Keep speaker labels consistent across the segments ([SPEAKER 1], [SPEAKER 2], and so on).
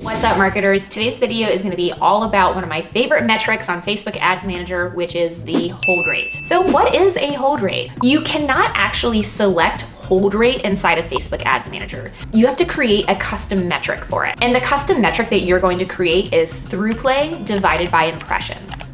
[SPEAKER 1] What's up, marketers? Today's video is going to be all about one of my favorite metrics on Facebook Ads Manager, which is the hold rate. So what is a hold rate? You cannot actually select hold rate inside of Facebook Ads Manager. You have to create a custom metric for it. And the custom metric that you're going to create is through play divided by impressions.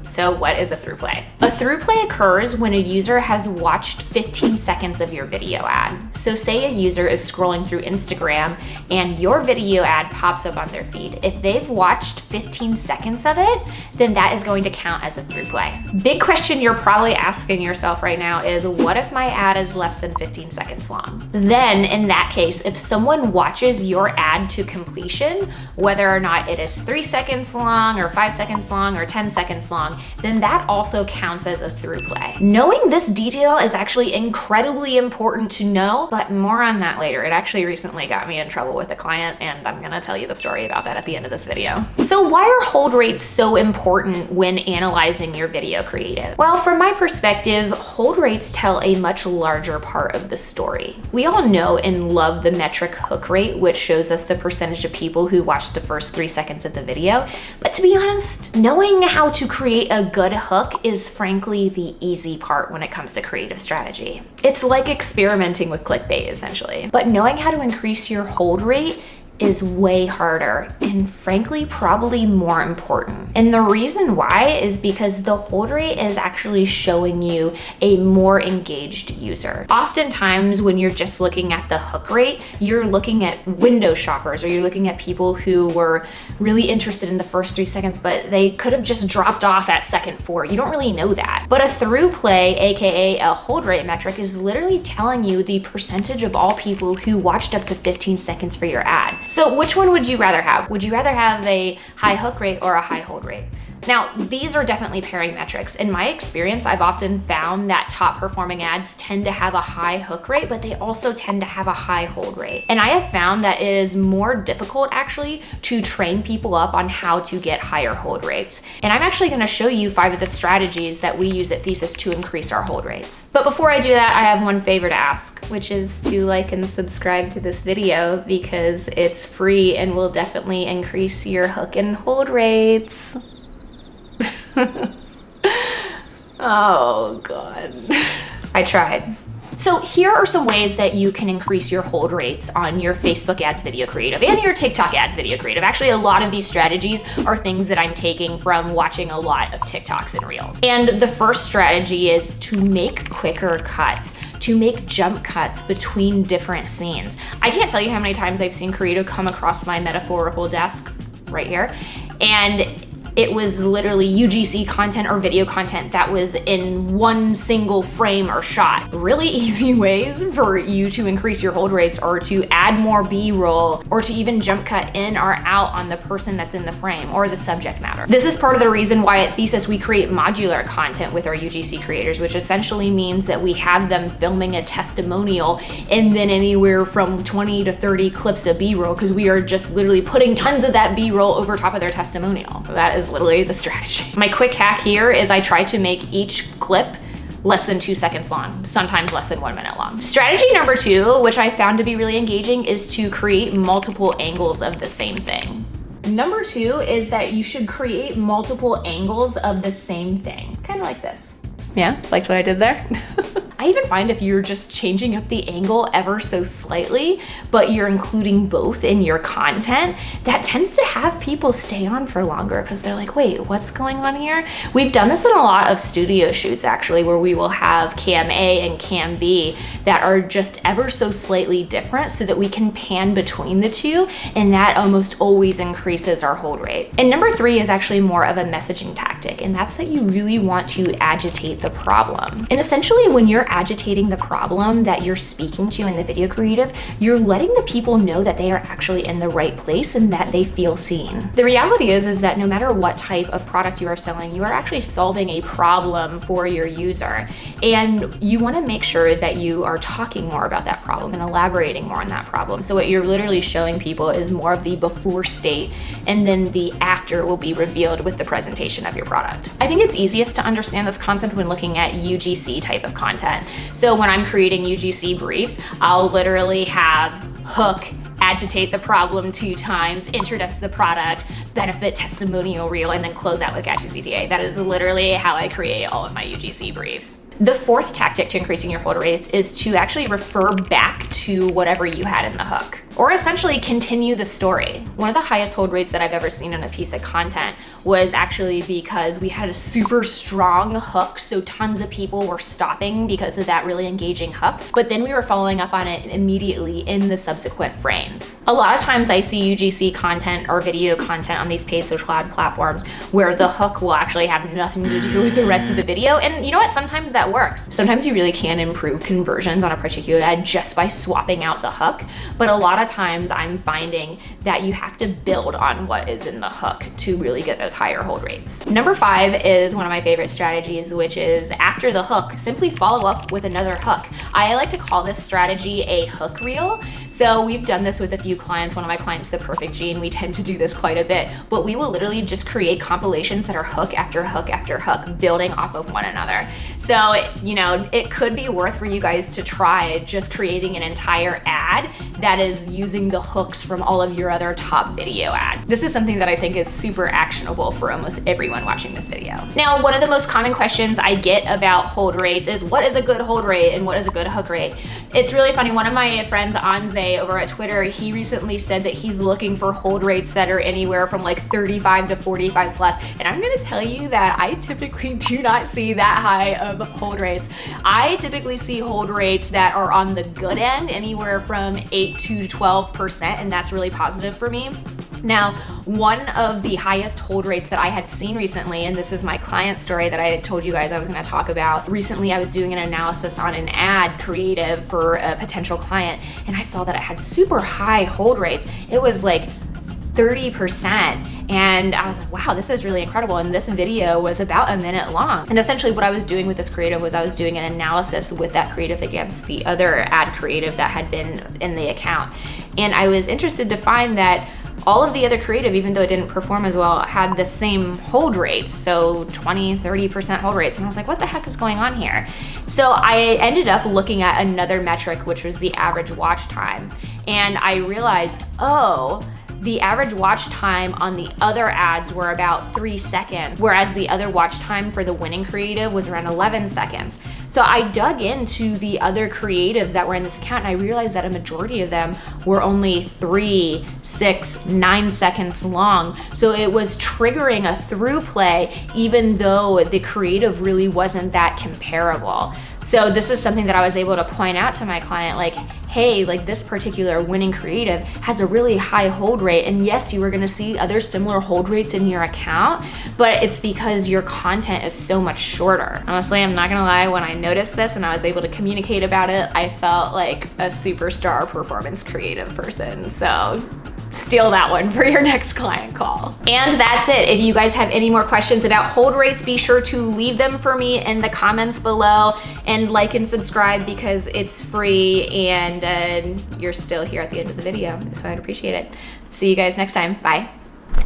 [SPEAKER 1] So what is a through play? A through play occurs when a user has watched 15 seconds of your video ad. So say a user is scrolling through Instagram and your video ad pops up on their feed. If they've watched 15 seconds of it, then that is going to count as a through play. Big question you're probably asking yourself right now is, what if my ad is less than 15 seconds long? Then in that case, if someone watches your ad to completion, whether or not it is 3 seconds long or 5 seconds long or 10 seconds long, then that also counts as a through play. Knowing this detail is actually incredibly important to know, but more on that later. It actually recently got me in trouble with a client, and I'm gonna tell you the story about that at the end of this video. So why are hold rates so important when analyzing your video creative? Well, from my perspective, hold rates tell a much larger part of the story. We all know and love the metric hook rate, which shows us the percentage of people who watched the first 3 seconds of the video. But to be honest, knowing how to create a good hook is frankly the easy part when it comes to creative strategy. It's like experimenting with clickbait essentially. But knowing how to increase your hold rate is way harder and frankly probably more important. And the reason why is because the hold rate is actually showing you a more engaged user. Oftentimes when you're just looking at the hook rate, you're looking at window shoppers, or you're looking at people who were really interested in the first 3 seconds, but they could have just dropped off at second 4. You don't really know that. But a through play, AKA a hold rate metric, is literally telling you the percentage of all people who watched up to 15 seconds for your ad. So which one would you rather have? Would you rather have a high hook rate or a high hold rate? Now, these are definitely pairing metrics. In my experience, I've often found that top performing ads tend to have a high hook rate, but they also tend to have a high hold rate. And I have found that it is more difficult actually to train people up on how to get higher hold rates. And I'm actually gonna show you 5 of the strategies that we use at Thesis to increase our hold rates. But before I do that, I have one favor to ask, which is to like and subscribe to this video because it's free and will definitely increase your hook and hold rates. Oh God. I tried. So here are some ways that you can increase your hold rates on your Facebook ads video creative and your TikTok ads video creative. Actually, a lot of these strategies are things that I'm taking from watching a lot of TikToks and Reels. And the first strategy is to make quicker cuts, to make jump cuts between different scenes. I can't tell you how many times I've seen creative come across my metaphorical desk right here, and it was literally UGC content or video content that was in one single frame or shot. Really easy ways for you to increase your hold rates, or to add more B-roll, or to even jump cut in or out on the person that's in the frame or the subject matter. This is part of the reason why at Thesis we create modular content with our UGC creators, which essentially means that we have them filming a testimonial and then anywhere from 20 to 30 clips of B-roll, because we are just literally putting tons of that B-roll over top of their testimonial. That is literally the strategy. My quick hack here is I try to make each clip less than 2 seconds long, sometimes less than 1 minute long. Strategy number 2, which I found to be really engaging, is to create multiple angles of the same thing. Number 2 is that you should create multiple angles of the same thing. Kind of like this. Yeah, liked what I did there? I even find if you're just changing up the angle ever so slightly, but you're including both in your content, that tends to have people stay on for longer because they're like, wait, what's going on here? We've done this in a lot of studio shoots actually, where we will have cam A and cam B that are just ever so slightly different so that we can pan between the two, and that almost always increases our hold rate. And number 3 is actually more of a messaging tactic, and that's that you really want to agitate the problem. And essentially when you're agitating the problem that you're speaking to in the video creative, you're letting the people know that they are actually in the right place and that they feel seen. The reality is that no matter what type of product you are selling, you are actually solving a problem for your user. And you want to make sure that you are talking more about that problem and elaborating more on that problem. So what you're literally showing people is more of the before state, and then the after will be revealed with the presentation of your product. I think it's easiest to understand this concept when looking at UGC type of content. So when I'm creating UGC briefs, I'll literally have hook, agitate the problem 2 times, introduce the product, benefit testimonial reel, and then close out with catchy CTA. That is literally how I create all of my UGC briefs. The 4th tactic to increasing your hold rates is to actually refer back to whatever you had in the hook, or essentially continue the story. One of the highest hold rates that I've ever seen in a piece of content was actually because we had a super strong hook, so tons of people were stopping because of that really engaging hook, but then we were following up on it immediately in the subsequent frames. A lot of times I see UGC content or video content on these paid social ad platforms where the hook will actually have nothing to do with the rest of the video, and you know what? Sometimes that works. Sometimes you really can improve conversions on a particular ad just by swapping out the hook, but a lot of times I'm finding that you have to build on what is in the hook to really get those higher hold rates. Number 5 is one of my favorite strategies, which is after the hook, simply follow up with another hook. I like to call this strategy a hook reel. So we've done this with a few clients. One of my clients, The Perfect Gene, we tend to do this quite a bit, but we will literally just create compilations that are hook after hook after hook, building off of one another. So, you know, it could be worth for you guys to try just creating an entire ad that is using the hooks from all of your other top video ads. This is something that I think is super actionable for almost everyone watching this video. Now, one of the most common questions I get about hold rates is what is a good hold rate and what is a good hook rate? It's really funny. One of my friends, Anze, over at Twitter, he recently said that he's looking for hold rates that are anywhere from like 35 to 45 plus. And I'm gonna tell you that I typically do not see that high of hold rates. I typically see hold rates that are on the good end, anywhere from 8 to 12%, and that's really positive for me. Now, one of the highest hold rates that I had seen recently, and this is my client story that I told you guys I was gonna talk about. Recently, I was doing an analysis on an ad creative for a potential client, and I saw that it had super high hold rates. It was like 30%. And I was like, wow, this is really incredible. And this video was about a minute long. And essentially what I was doing with this creative was I was doing an analysis with that creative against the other ad creative that had been in the account. And I was interested to find that all of the other creative, even though it didn't perform as well, had the same hold rates. So 20, 30% hold rates. And I was like, what the heck is going on here? So I ended up looking at another metric, which was the average watch time. And I realized, oh, the average watch time on the other ads were about 3 seconds, whereas the other watch time for the winning creative was around 11 seconds. So I dug into the other creatives that were in this account, and I realized that a majority of them were only 3, 6, 9 seconds long. So it was triggering a through play, even though the creative really wasn't that comparable. So this is something that I was able to point out to my client, like, hey, like this particular winning creative has a really high hold rate. And yes, you are gonna see other similar hold rates in your account, but it's because your content is so much shorter. Honestly, I'm not gonna lie, when I noticed this and I was able to communicate about it, I felt like a superstar performance creative person. So steal that one for your next client call. And that's it. If you guys have any more questions about hold rates, be sure to leave them for me in the comments below, and like and subscribe because it's free, and you're still here at the end of the video, so I'd appreciate it. See you guys next time. Bye.